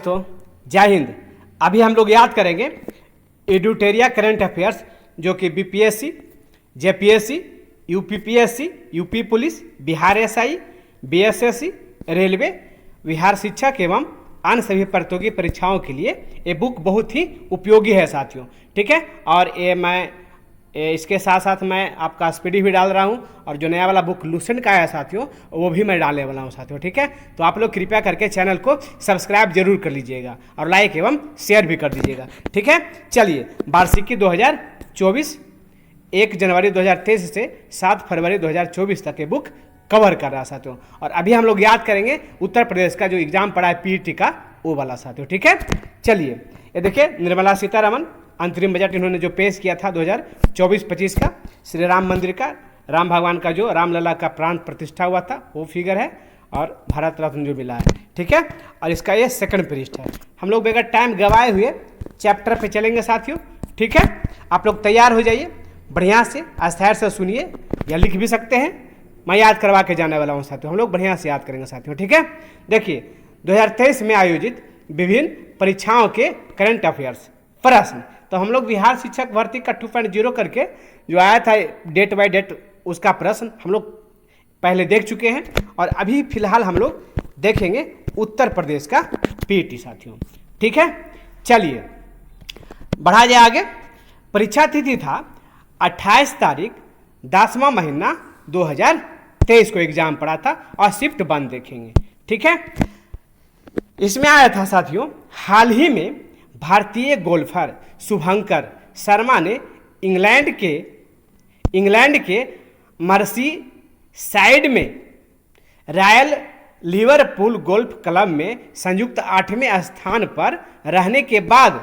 दोस्तों, जय हिंद। अभी हम लोग याद करेंगे एडुटेरिया करंट अफेयर्स, जो कि BPSC, JPSC, UPPSC, UP police, Bihar SI, BSSC, railway, Bihar शिक्षक एवं अन्य सभी प्रतियोगी परीक्षाओं के लिए ये बुक बहुत ही उपयोगी है साथियों। ठीक है, और इसके साथ साथ मैं आपका स्पीडी भी डाल रहा हूँ, और जो नया वाला बुक लूसेंट का है साथियों, वो भी मैं डालने वाला हूँ साथियों। ठीक है, तो आप लोग कृपया करके चैनल को सब्सक्राइब जरूर कर लीजिएगा और लाइक एवं शेयर भी कर दीजिएगा। ठीक है, चलिए, वार्षिकी 2024 1 जनवरी 2023 से 7 फरवरी 2024 तक ये बुक कवर कर रहा है साथियों। और अभी हम लोग याद करेंगे उत्तर प्रदेश का जो एग्जाम पड़ा है पीईटी का, वो वाला साथियों। ठीक है, चलिए, ये देखिए, निर्मला सीतारमण अंतरिम बजट इन्होंने जो पेश किया था 2024-25 का, श्री राम मंदिर का, राम भगवान का जो रामलला का प्राण प्रतिष्ठा हुआ था वो फिगर है, और भारत रत्न जो मिला है। ठीक है, और इसका ये सेकंड पृष्ठ है। हम लोग बगैर टाइम गवाए हुए चैप्टर पे चलेंगे साथियों। ठीक है, आप लोग तैयार हो जाइए, बढ़िया से अस्थायी से सुनिए, या लिख भी सकते हैं, मैं याद करवा के जाने वाला हूँ साथियों। हम लोग बढ़िया से याद करेंगे साथियों। ठीक है, देखिए, 2023 में आयोजित विभिन्न परीक्षाओं के करंट अफेयर्स प्रश्न, तो हम लोग बिहार शिक्षक भर्ती का 2.0 करके जो आया था डेट बाय डेट, उसका प्रश्न हम लोग पहले देख चुके हैं, और अभी फिलहाल हम लोग देखेंगे उत्तर प्रदेश का पीईटी साथियों। ठीक है, चलिए बढ़ा जाए आगे। परीक्षा तिथि था 28 तारीख 10वां महीना 2023 को एग्जाम पड़ा था, और शिफ्ट बंद देखेंगे। ठीक है, इसमें आया था साथियों, हाल ही में भारतीय गोल्फर शुभंकर शर्मा ने इंग्लैंड के मर्सी साइड में रॉयल लिवरपूल गोल्फ क्लब में संयुक्त 8वें स्थान पर रहने के बाद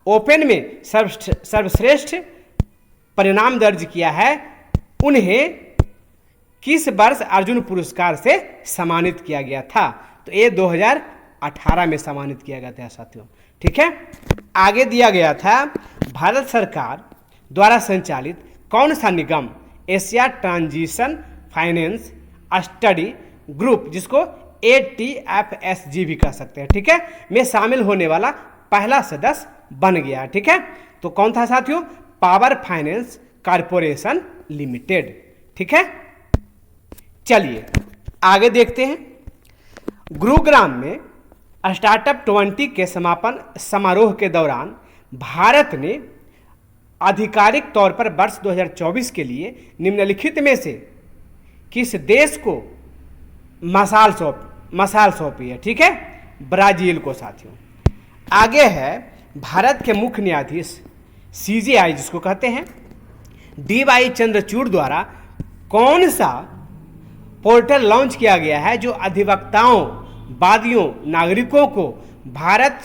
ओपन में सर्वश्रेष्ठ परिणाम दर्ज किया है। उन्हें किस वर्ष अर्जुन पुरस्कार से सम्मानित किया गया था? तो ये 2018 में सम्मानित किया गया था साथियों। ठीक है, आगे दिया गया था, भारत सरकार द्वारा संचालित कौन सा निगम Asia transition finance study group, जिसको ATFSG भी कह सकते हैं, ठीक है, में शामिल होने वाला पहला सदस्य बन गया है। ठीक है, तो कौन था साथियों? Power finance corporation limited. ठीक है, चलिए आगे देखते हैं। गुरुग्राम में स्टार्टअप 20 के समापन समारोह के दौरान भारत ने आधिकारिक तौर पर वर्ष 2024 के लिए निम्नलिखित में से किस देश को मसाल सौंपी है? ठीक है, ब्राजील को साथियों। आगे है, भारत के मुख्य न्यायाधीश CJI जिसको कहते हैं, DY चंद्रचूड़ द्वारा कौन सा पोर्टल लॉन्च किया गया है जो अधिवक्ताओं, वादियों, नागरिकों को भारत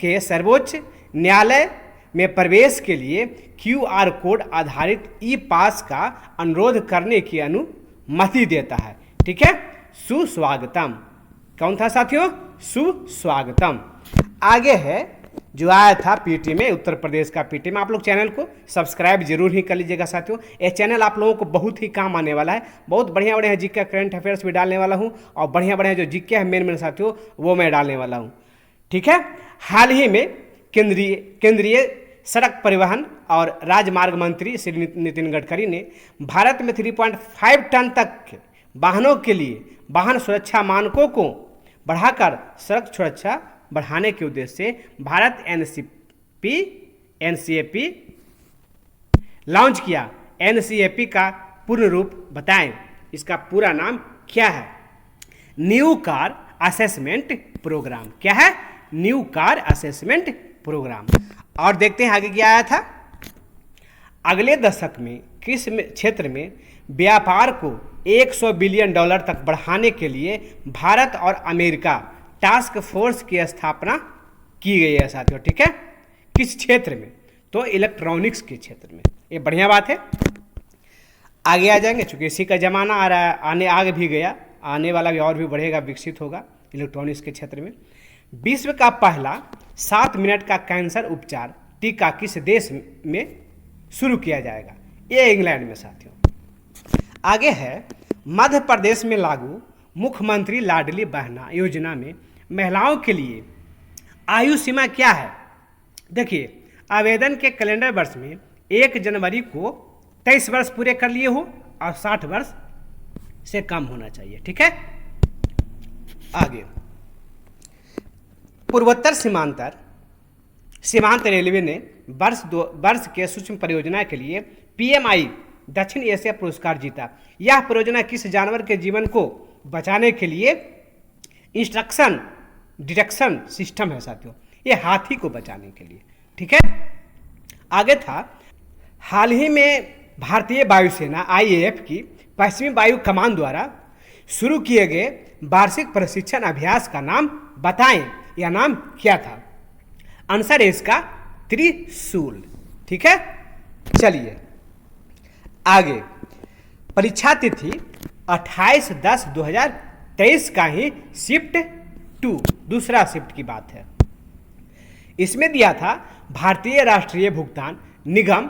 के सर्वोच्च न्यायालय में प्रवेश के लिए QR कोड आधारित ई-पास का अनुरोध करने की अनुमति देता है? ठीक है, सुस्वागतम। कौन था साथियों? सुस्वागतम। आगे है, जो आया था पीटी में, उत्तर प्रदेश का पीटी में। आप लोग चैनल को सब्सक्राइब जरूर ही कर लीजिएगा साथियों। ये चैनल आप लोगों को बहुत ही काम आने वाला है। बहुत बढ़िया बढ़िया जीके करंट अफेयर्स भी डालने वाला हूँ, और बढ़िया बढ़िया जो जीके है मेन साथियों, वो मैं डालने वाला हूँ। ठीक है, हाल ही में केंद्रीय सड़क परिवहन और राजमार्ग मंत्री श्री नितिन गडकरी ने भारत में 3.5 टन तक के वाहनों के लिए वाहन सुरक्षा मानकों को बढ़ाकर सड़क सुरक्षा बढ़ाने के उद्देश्य से भारत NCAP लॉन्च किया। NCAP का पूर्ण रूप बताएं, इसका पूरा नाम क्या है? New car assessment programme. क्या है? New car assessment programme. और देखते हैं आगे क्या आया था। अगले दशक में किस क्षेत्र में व्यापार को $100 बिलियन तक बढ़ाने के लिए भारत और अमेरिका टास्क फोर्स की स्थापना की गई है साथियों? ठीक है, किस क्षेत्र में? तो इलेक्ट्रॉनिक्स के क्षेत्र में। ये बढ़िया बात है। आगे आ जाएंगे, चूंकि इसी का जमाना आ रहा है, आगे भी गया, आने वाला भी और भी बढ़ेगा, विकसित होगा इलेक्ट्रॉनिक्स के क्षेत्र में। विश्व का पहला 7 मिनट का कैंसर उपचार टीका किस देश में शुरू किया जाएगा? ये इंग्लैंड में साथियों। आगे है, मध्य प्रदेश में लागू मुख्यमंत्री लाडली बहना योजना में महिलाओं के लिए आयु सीमा क्या है? देखिए, आवेदन के कैलेंडर वर्ष में 1 जनवरी को 23 वर्ष पूरे कर लिए हो और 60 वर्ष से कम होना चाहिए। ठीक है, आगे पूर्वोत्तर सीमांत रेलवे ने वर्ष के सूक्ष्म परियोजना के लिए PMI दक्षिण एशिया पुरस्कार जीता। यह परियोजना किस जानवर के जीवन को बचाने के लिए इंस्ट्रक्शन डिटेक्शन सिस्टम है साथियों, ये हाथी को बचाने के लिए। ठीक है, आगे था, हाल ही में भारतीय वायुसेना IAF की पश्चिमी वायु कमान द्वारा शुरू किए गए वार्षिक प्रशिक्षण अभ्यास का नाम बताएं। यह नाम क्या था? आंसर है इसका त्रिशूल। ठीक है, चलिए आगे, परीक्षा तिथि 28/10/2023 का ही शिफ्ट 2 दूसरा शिफ्ट की बात है। इसमें दिया था भारतीय राष्ट्रीय भुगतान निगम,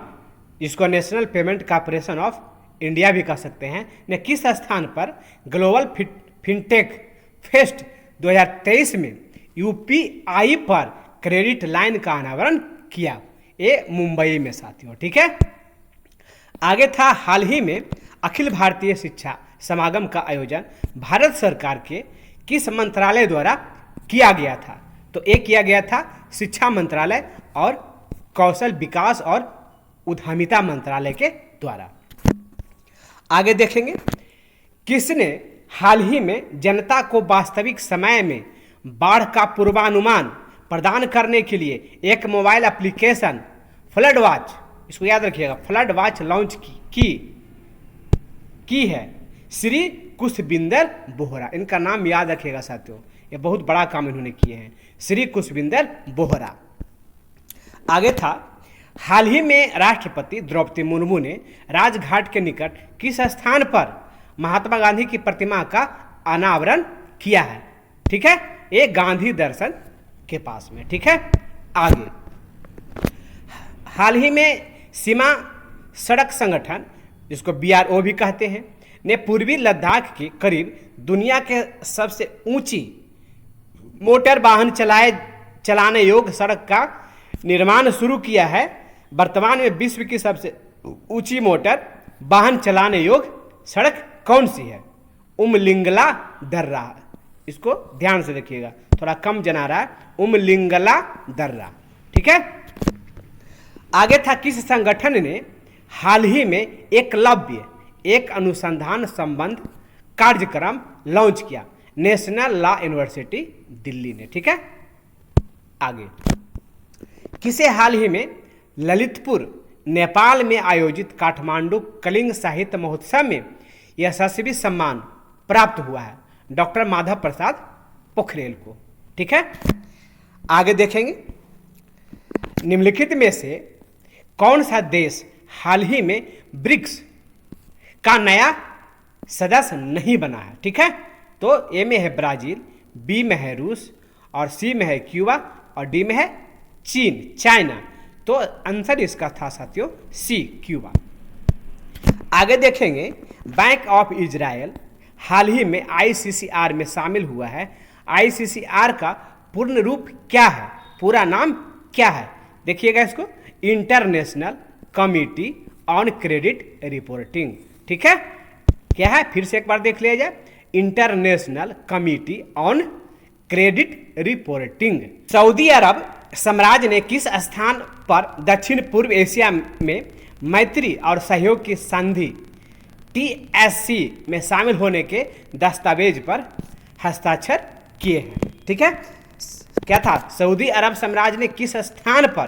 जिसको national payment corporation of India भी कह सकते हैं, ने किस स्थान पर ग्लोबल फिनटेक फेस्ट 2023 में UPI पर क्रेडिट लाइन का अनावरण किया? ये मुंबई में साथियों। ठीक है, आगे था, हाल ही में अखिल भारतीय शिक्षा समागम का आयोजन भारत सरकार के किस मंत्रालय द्वारा किया गया था? तो एक किया गया था शिक्षा मंत्रालय और कौशल विकास और उद्यमिता मंत्रालय के द्वारा। आगे देखेंगे, किसने हाल ही में जनता को वास्तविक समय में बाढ़ का पूर्वानुमान प्रदान करने के लिए एक मोबाइल एप्लीकेशन फ्लड वॉच, इसको याद रखिएगा, फ्लड वॉच लॉन्च की है? श्री कुशविंदर बोहरा, इनका नाम याद रखिएगा साथियों, ये बहुत बड़ा काम इन्होंने किए हैं, श्री कुशविंदर बोहरा। आगे था, हाल ही में राष्ट्रपति द्रौपदी मुर्मू ने राजघाट के निकट किस स्थान पर महात्मा गांधी की प्रतिमा का अनावरण किया है? ठीक है, ये गांधी दर्शन के पास में। ठीक है, आगे, हाल ही में सीमा सड़क संगठन, जिसको BRO भी कहते हैं, ने पूर्वी लद्दाख के करीब दुनिया के सबसे ऊंची मोटर वाहन चलाने योग्य सड़क का निर्माण शुरू किया है। वर्तमान में विश्व की सबसे ऊंची मोटर वाहन चलाने योग्य सड़क कौन सी है? उमलिंगला दर्रा, इसको ध्यान से देखिएगा, थोड़ा कम जना रहा है, उमलिंगला दर्रा। ठीक है, आगे था, किस संगठन ने हाल ही में एकलव्य एक अनुसंधान संबंध कार्यक्रम लॉन्च किया? नेशनल लॉ यूनिवर्सिटी दिल्ली ने। ठीक है, आगे, किसे हाल ही में ललितपुर नेपाल में आयोजित काठमांडू कलिंग साहित्य महोत्सव में यशस्वी सम्मान प्राप्त हुआ है? डॉक्टर माधव प्रसाद पोखरेल को। ठीक है, आगे देखेंगे, निम्नलिखित में से कौन सा देश हाल ही में ब्रिक्स का नया सदस्य नहीं बना है? ठीक है, तो ए में है ब्राजील, बी में है रूस और सी में है क्यूबा और डी में है चीन, चाइना। तो आंसर इसका था साथियों सी, क्यूबा। आगे देखेंगे, बैंक ऑफ इजराइल हाल ही में ICCR में शामिल हुआ है। ICCR का पूर्ण रूप क्या है, पूरा नाम क्या है? देखिएगा इसको, international committee on credit reporting. ठीक है, क्या है, फिर से एक बार देख लिया जाए, international committee on credit reporting. सऊदी अरब साम्राज्य ने किस स्थान पर दक्षिण पूर्व एशिया में मैत्री और सहयोग की संधि TSC में शामिल होने के दस्तावेज पर हस्ताक्षर किए हैं? ठीक है, क्या था, सऊदी अरब साम्राज्य ने किस स्थान पर?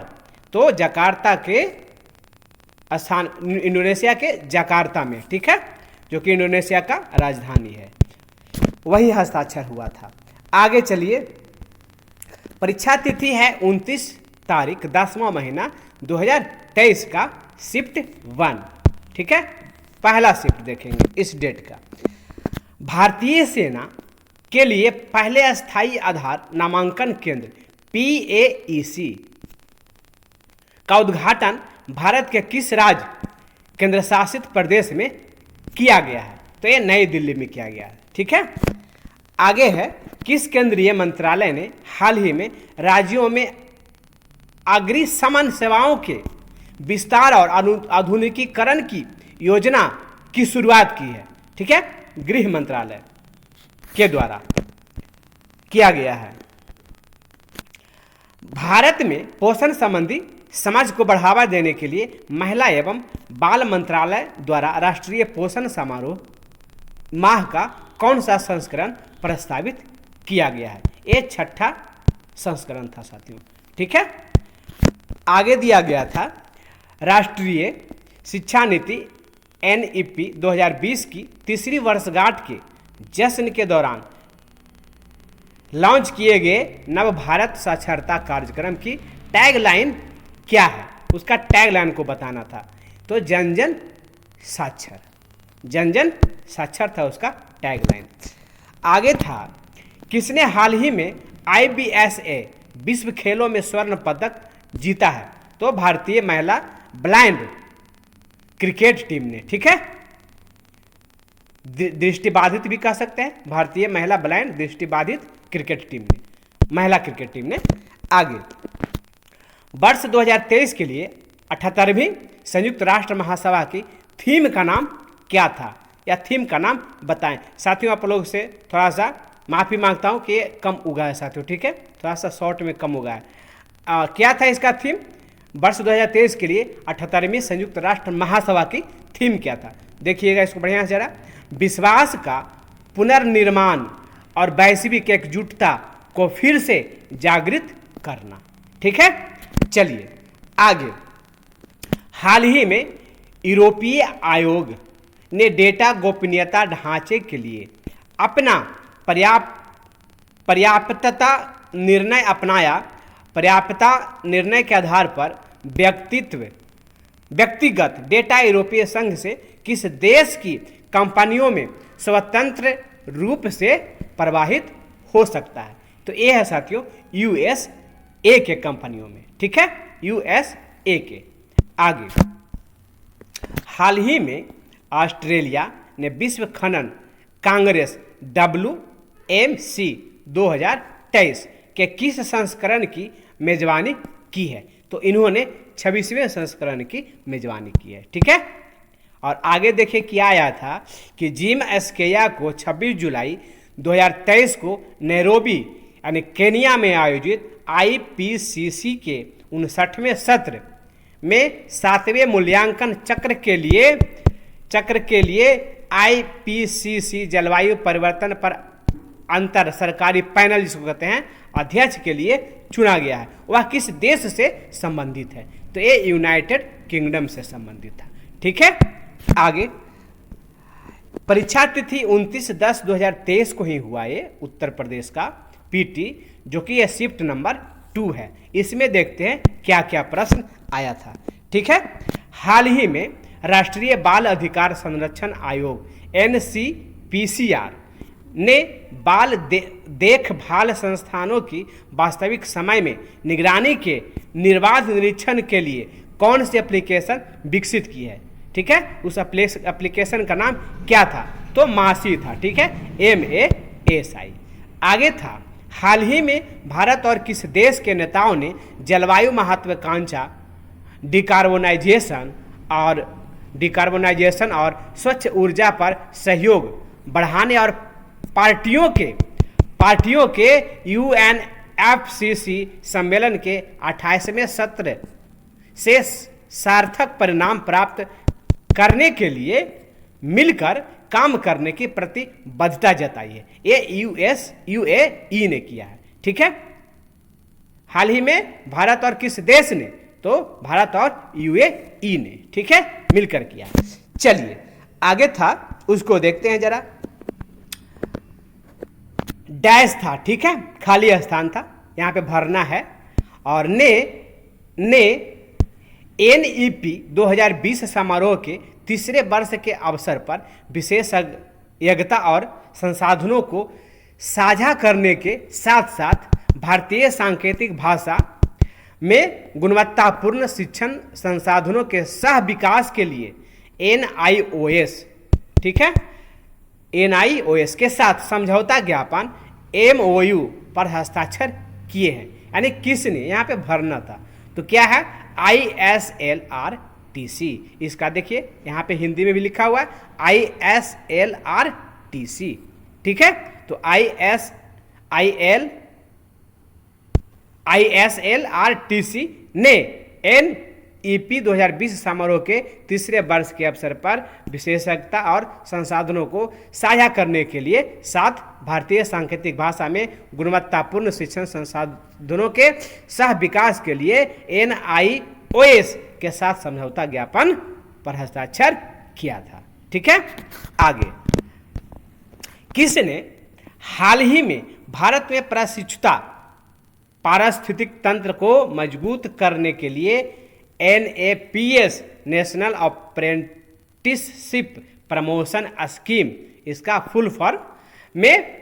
तो जकार्ता के स्थान, इंडोनेशिया के जकार्ता में। ठीक है, जो कि इंडोनेशिया का राजधानी है, वही हस्ताक्षर हुआ था। आगे चलिए, परीक्षा तिथि है 29 तारीख 10वां महीना 2023 का शिफ्ट 1। ठीक है, पहला शिफ्ट देखेंगे इस डेट का। भारतीय सेना के लिए पहले अस्थायी आधार नामांकन केंद्र PAEC का उद्घाटन भारत के किस राज्य केंद्र शासित प्रदेश में किया गया है? तो ये नई दिल्ली में किया गया है। ठीक है, आगे है किस केंद्रीय मंत्रालय ने हाल ही में राज्यों में अग्निशमन सेवाओं के विस्तार और आधुनिकीकरण की योजना की शुरुआत की है? ठीक है, गृह मंत्रालय के द्वारा किया गया है। भारत में पोषण संबंधी समझ को बढ़ावा देने के लिए महिला एवं बाल मंत्रालय द्वारा राष्ट्रीय पोषण समारोह माह का कौन सा संस्करण प्रस्तावित किया गया है? ये 6ठा संस्करण था साथियों। ठीक है, आगे दिया गया था राष्ट्रीय शिक्षा नीति NEP 2020 की तीसरी वर्षगांठ के जश्न के दौरान लॉन्च किए गए नव भारत साक्षरता कार्यक्रम की टैगलाइन क्या है? उसका टैगलाइन को बताना था। तो जन जन साक्षर, जन जन साक्षर था उसका टैगलाइन। आगे था किसने हाल ही में IBSA विश्व खेलों में स्वर्ण पदक जीता है? तो भारतीय महिला ब्लाइंड क्रिकेट टीम ने। ठीक है, दृष्टिबाधित भी कह सकते हैं, भारतीय महिला ब्लाइंड दृष्टिबाधित क्रिकेट टीम ने, महिला क्रिकेट टीम ने। आगे वर्ष 2023 के लिए 78वीं संयुक्त राष्ट्र महासभा की थीम का नाम क्या था? या थीम का नाम बताएं। साथियों आप लोग से थोड़ा सा माफ़ी मांगता हूं कि ये कम उगा है साथियों। ठीक है, थोड़ा सा शॉर्ट में कम उगा है। क्या था इसका थीम? वर्ष 2023 के लिए 78वीं संयुक्त राष्ट्र महासभा की थीम क्या था? देखिएगा इसको बढ़िया से जरा। विश्वास का पुनर्निर्माण और वैश्विक एकजुटता को फिर से जागृत करना। ठीक है, चलिए आगे। हाल ही में यूरोपीय आयोग ने डेटा गोपनीयता ढांचे के लिए अपना पर्याप्तता निर्णय अपनाया। पर्याप्तता निर्णय के आधार पर व्यक्तिगत डेटा यूरोपीय संघ से किस देश की कंपनियों में स्वतंत्र रूप से प्रवाहित हो सकता है? तो ये है साथियों USA के कंपनियों में। ठीक है, USA के। आगे हाल ही में ऑस्ट्रेलिया ने विश्व खनन कांग्रेस WMC 2023 के किस संस्करण की मेजबानी की है? तो इन्होंने 26वें संस्करण की मेजबानी की है। ठीक है, और आगे देखिए क्या आया था कि जिम एस्केया को 26 जुलाई 2023 को नैरोबी यानी केनिया में आयोजित IPCC के 59वें सत्र में 7वें मूल्यांकन चक्र के लिए IPCC जलवायु परिवर्तन पर अंतर सरकारी पैनल जिसको कहते हैं अध्यक्ष के लिए चुना गया है। वह किस देश से संबंधित है? तो ये यूनाइटेड किंगडम से संबंधित था। ठीक है, आगे परीक्षा तिथि 29/10/2023 को ही हुआ ये उत्तर प्रदेश का PT, जो कि ये शिफ्ट नंबर 2 है। इसमें देखते हैं क्या क्या प्रश्न आया था। ठीक है, हाल ही में राष्ट्रीय बाल अधिकार संरक्षण आयोग NCPCR ने बाल देखभाल संस्थानों की वास्तविक समय में निगरानी के निर्बाध निरीक्षण के लिए कौन सी एप्लीकेशन विकसित की है? ठीक है, उस एप्लीकेशन का नाम क्या था? तो मासी था। ठीक है, MASI। आगे था हाल ही में भारत और किस देश के नेताओं ने जलवायु महत्वाकांक्षा डिकार्बोनाइजेशन और स्वच्छ ऊर्जा पर सहयोग बढ़ाने और पार्टियों के UNFCCC सम्मेलन के 28वें सत्र से सार्थक परिणाम प्राप्त करने के लिए मिलकर काम करने की प्रतिबद्धता जताई है? ये UAE ने किया है। ठीक है, हाल ही में भारत और किस देश ने? तो भारत और UAE ने। ठीक है, मिलकर किया। चलिए आगे था उसको देखते हैं जरा। डैश था। ठीक है, खाली स्थान था, यहाँ पे भरना है। और ने NEP 2020 समारोह के तीसरे वर्ष के अवसर पर विशेषज्ञता और संसाधनों को साझा करने के साथ साथ भारतीय सांकेतिक भाषा में गुणवत्तापूर्ण शिक्षण संसाधनों के सह विकास के लिए NIOS, ठीक है, NIOS के साथ समझौता ज्ञापन MOU पर हस्ताक्षर किए हैं। यानी किसने, यहाँ पे भरना था तो क्या है, ISLRTC। इसका देखिए यहाँ पे हिंदी में भी लिखा हुआ है ISLRTC, ठीक है। तो ISLRTC ने NEP 2020 समारोह के तीसरे वर्ष के अवसर पर विशेषज्ञता और संसाधनों को साझा करने के लिए 7 भारतीय सांकेतिक भाषा में गुणवत्तापूर्ण शिक्षण संसाधनों के सह विकास के लिए NIOS के साथ समझौता ज्ञापन पर हस्ताक्षर किया था, ठीक है। आगे, किसने हाल ही में भारत में प्रशिक्षुता पारिस्थितिक तंत्र को मजबूत करने के लिए NAPS national apprenticeship promotion scheme, इसका फुल फॉर्म में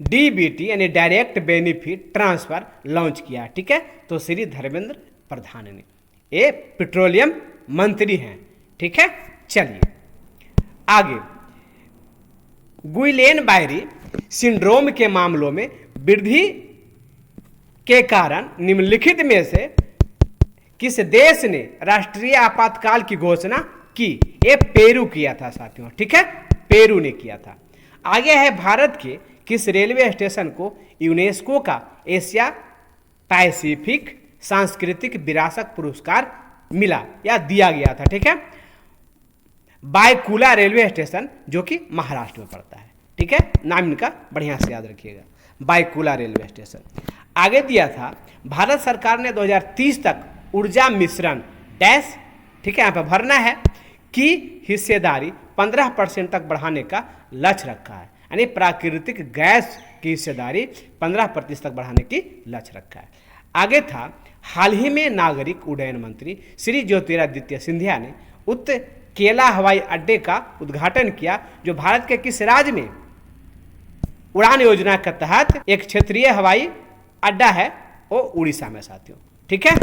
DBT यानी डायरेक्ट बेनिफिट ट्रांसफर लॉन्च किया, ठीक है। तो श्री धर्मेंद्र प्रधान ने, ये पेट्रोलियम मंत्री हैं, ठीक है। चलिए आगे, गुइलेन-बायरी सिंड्रोम के मामलों में वृद्धि के कारण निम्नलिखित में से किस देश ने राष्ट्रीय आपातकाल की घोषणा की? ये पेरू किया था साथियों, ठीक है, पेरू ने किया था। आगे है, भारत के किस रेलवे स्टेशन को यूनेस्को का एशिया पैसिफिक सांस्कृतिक विरासत पुरस्कार मिला या दिया गया था, ठीक है। बायकुला रेलवे स्टेशन, जो कि महाराष्ट्र में पड़ता है, ठीक है। नाम इनका बढ़िया से याद रखिएगा, बायकुला रेलवे स्टेशन। आगे दिया था, भारत सरकार ने 2030 तक ऊर्जा मिश्रण डैश, ठीक है, यहाँ पे भरना है, की हिस्सेदारी 15% तक बढ़ाने का लक्ष्य रखा है। यानी प्राकृतिक गैस की हिस्सेदारी 15% तक बढ़ाने की लक्ष्य रखा है। आगे था, हाल ही में नागरिक उड्डयन मंत्री श्री ज्योतिरादित्य सिंधिया ने उत्केला हवाई अड्डे का उद्घाटन किया, जो भारत के किस राज्य में उड़ान योजना के तहत एक क्षेत्रीय हवाई अड्डा है, वो उड़ीसा में साथियों, ठीक है।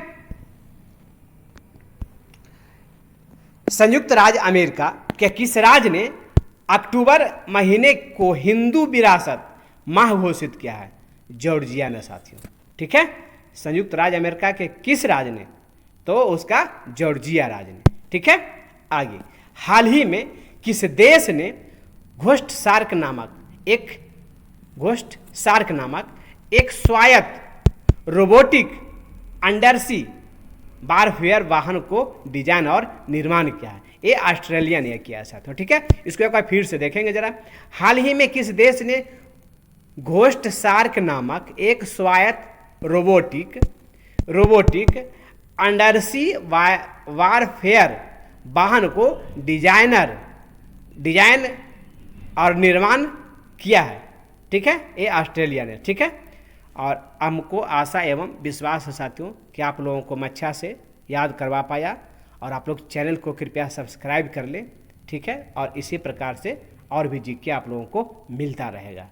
संयुक्त राज्य अमेरिका के किस राज्य ने अक्टूबर महीने को हिंदू विरासत माह घोषित किया है? जॉर्जिया ने साथियों, ठीक है। संयुक्त राज्य अमेरिका के किस राज्य ने? तो उसका जॉर्जिया राज्य ने, ठीक है। आगे, हाल ही में किस देश ने घोस्ट सार्क नामक एक स्वायत्त रोबोटिक अंडरसी वारफेयर वाहन को डिजाइन और निर्माण किया है? ये ऑस्ट्रेलिया ने किया है साथियों, ठीक है। इसको एक बार फिर से देखेंगे जरा। हाल ही में किस देश ने घोस्ट सार्क नामक एक स्वायत्त रोबोटिक अंडरसी वारफेयर वाहन को डिजाइन और निर्माण किया है, ठीक है। ये ऑस्ट्रेलिया ने, ठीक है। और हमको आशा एवं विश्वास है साथियों कि आप लोगों को मैं अच्छा से याद करवा पाया, और आप लोग चैनल को कृपया सब्सक्राइब कर लें, ठीक है। और इसी प्रकार से और भी जीके आप लोगों को मिलता रहेगा।